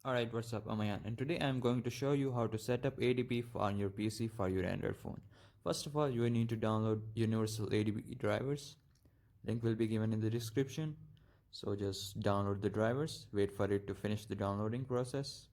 Alright, what's up? I'm Ayan, and today I'm going to show you how to set up ADB on your PC for your Android phone. First of all, you will need to download universal ADB drivers. Link will be given in the description. So just download the drivers, wait for it to finish the downloading process.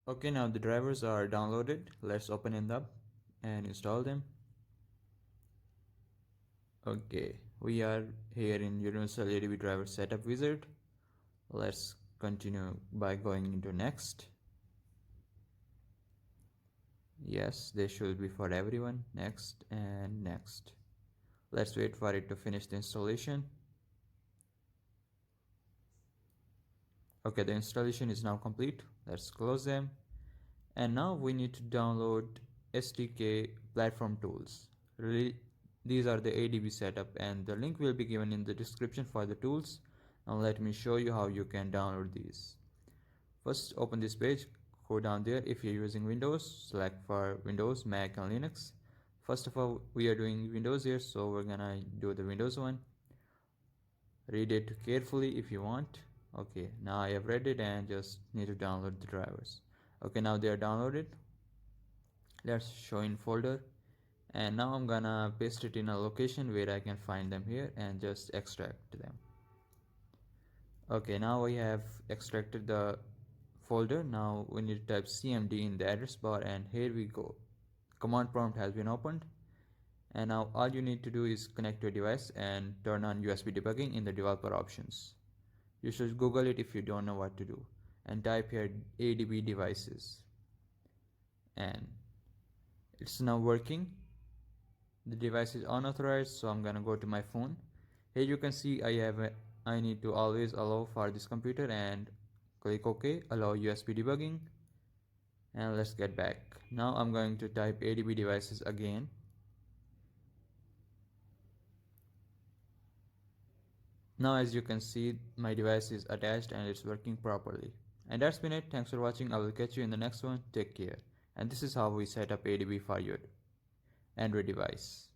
Okay, now the drivers are downloaded. Let's open it up and install them. Okay, we are here in Universal ADB driver setup wizard. Let's continue by going into next. Yes, they should be for everyone. Next and next. Let's wait for it to finish the installation. Okay, the installation is now complete. Let's close them. And now we need to download SDK platform tools. Really, these are the ADB setup, and the link will be given in the description for the tools. Now let me show you how you can download these. First, open this page, go down there. If you're using Windows, select for Windows, Mac and Linux. First of all, we are doing Windows here, so we're gonna do the Windows one. Read it carefully if you want. Okay, now I have read it and just need to download the drivers. Okay, now they are downloaded. Let's show in folder, and now I'm gonna paste it in a location where I can find them here and just extract them. Okay, now we have extracted the folder. Now we need to type cmd in the address bar, and here we go. Command prompt has been opened, and now all you need to do is connect your device and turn on USB debugging in the developer options. You should Google it if you don't know what to do, and type here ADB devices, and it's now working. The device is unauthorized, so I'm gonna go to my phone. Here you can see I need to always allow for this computer and click OK, allow USB debugging, and let's get back. Now I'm going to type ADB devices again. Now as you can see, my device is attached and it's working properly. And that's been it. Thanks for watching. I will catch you in the next one. Take care. And this is how we set up ADB for your Android device.